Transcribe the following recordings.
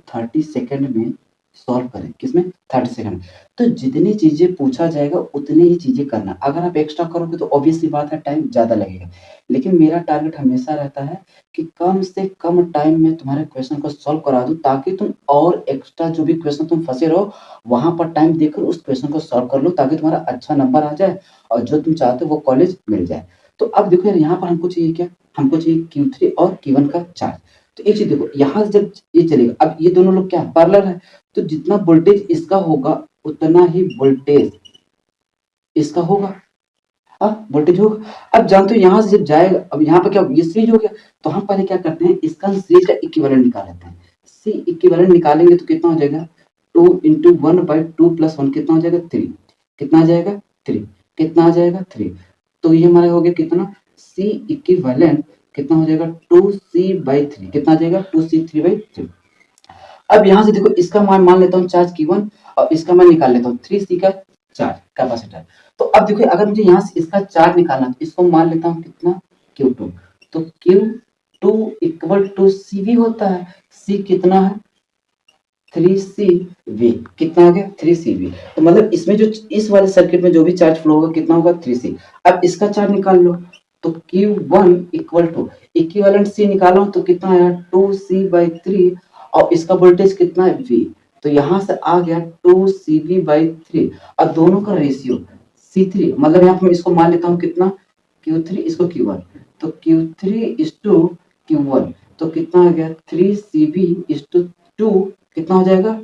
30 second में solve करें। किसमें? 30 सेकंड। तो जितनी चीज़ें पूछा जाएगा उतनी ही चीज़ें करना। अगर आप एक्स्ट्रा करोगे तो ऑब्वियस सी बात है टाइम ज़्यादा लगेगा। लेकिन मेरा टारगेट हमेशा रहता है कि कम से कम टाइम में तुम्हारे क्वेश्चन को सॉल्व करा दूँ ताकि तुम और एक्स्ट्रा जो भी क्वेश्चन तुम फँसे रहो, वहाँ पर टाइम देकर उस क्वेश्चन को सॉल्व कर लो ताकि तुम्हारा अच्छा नंबर आ जाए और जो तुम चाहते हो वो कॉलेज मिल जाए। तो अब देखो यार यहाँ पर हमको चाहिए क्या? हमको चाहिए Q3 और Q1 का चार्ज। तो एक चीज़ देखो यहाँ से जब ये चलेगा, अब ये दोनों लोग क्या है? पैरेलल है। तो जितना वोल्टेज इसका होगा उतना ही वोल्टेज इसका होगा। वोल्टेज होगा। अब जानते हो यहाँ से जब जाएगा, अब यहाँ पे क्या होगा? ये सीरीज हो गया। तो हम पहले क्या करते हैं, इसका सीरीज का इक्विवेलेंट निकाल लेते हैं। सी इक्विवेलेंट निकालेंगे तो कितना हो जाएगा? 2 × 1/2 + 1 कितना हो जाएगा? 3। कितना आ जाएगा? 3। कितना आ जाएगा? 3। तो ये हमारा हो गया कितना? सी इक्विवेलेंट कितना हो जाएगा? 2c/3। कितना आ जाएगा? 2c3/3। अब यहाँ से देखो इसका मान मान लेता हूँ चार्ज Q1 और इसका मैं निकाल लेता हूँ 3c का चार्ज कैपेसिटर। तो अब देखो अगर मुझे यहाँ से इसका चार्ज निकालना है तो इसको मान लेता हूँ कितना? Q2। तो Q2 = CV होता है। C कितना है? 3CV। कितना आ गया? 3CV। तो मतलब इसमें जो इस वाले सर्किट में जो भी चार्ज फ्लो होगा कितना होगा? 3C। अब इसका चार्ज निकाल लो। तो Q1 = इक्विवेलेंट C निकालो तो कितना आया? 2C/3 और इसका वोल्टेज कितना है? V। तो यहाँ से आ गया 2CV/3। अब दोनों का रेशियो C3 मतलब यहाँ पे मैं इसको मान लेता हूँ कितना? Q3 इसको Q1। तो Q3:Q1 तो कितना आ गया? 3CV:2 कितना हो जाएगा?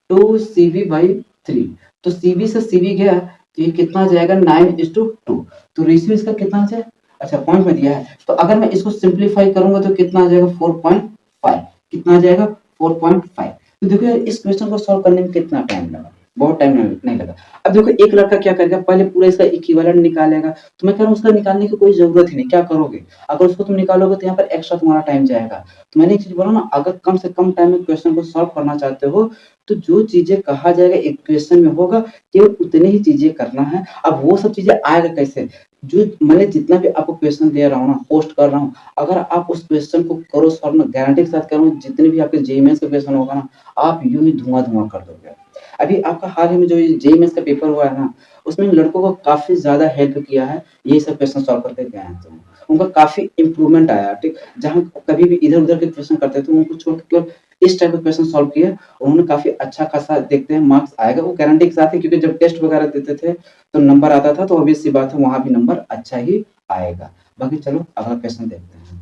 2CV/3। तो CV से CV गया तो ये कितना आ जाएगा? 9:2। तो रेशियो इसका कितना आ जाए? अच्छा पॉइंट में दिया है। तो अगर मैं इसको सिंप्लीफाई करूंगा तो कितना आ जाएगा? 4.5। कितना आ जाएगा? 4.5। तो देखो यार इस क्वेश्चन को सॉल्व करने में कितना टाइम लगा? बहुत टाइम नहीं लगा। अब देखो एक लड़का क्या करेगा, पहले पूरा इसका इक्विवेलेंट निकालेगा। तो मैं कह रहा हूँ उसका निकालने की कोई जरूरत ही नहीं। क्या करोगे? अगर उसको तुम निकालोगे तो यहाँ पर एक्स्ट्रा तुम्हारा टाइम जाएगा। तो मैंने एक चीज बोला ना, अगर कम से कम टाइम में क्वेश्चन को सॉल्व करना चाहते हो तो जो चीजें कहा जाएगा एक क्वेश्चन में होगा केवल उतनी ही चीजें करना है। अब वो सब चीजें आएगा कैसे? जो मैंने जितना भी आपको क्वेश्चन दे रहा हूँ ना, पोस्ट कर रहा हूँ, अगर आप उस क्वेश्चन को करो सॉल्व ना, गारंटी के साथ कह रहा हूँ जितने भी आपके जेईई मेंस का क्वेश्चन होगा ना, आप यूं ही धुआं कर दोगे। अभी आपका हाल ही में जो जेईई मेंस का पेपर हुआ है ना, उसमें लड़कों को काफी ज्यादा हेल्प किया है ये सब क्वेश्चन सॉल्व करके गए हैं तो उनका काफी इंप्रूवमेंट आया। ठीक, जहाँ कभी भी इधर उधर के क्वेश्चन करते थे उनको छोड़ के केवल इस टाइप के क्वेश्चन सॉल्व किए, उन्होंने काफी अच्छा खासा देखते हैं मार्क्स आएगा वो गारंटी के साथ है, क्योंकि जब टेस्ट वगैरह देते थे तो नंबर आता था तो ऑब्वियस सी बात है वहां भी नंबर अच्छा ही आएगा। बाकी चलो अगला क्वेश्चन देखते हैं।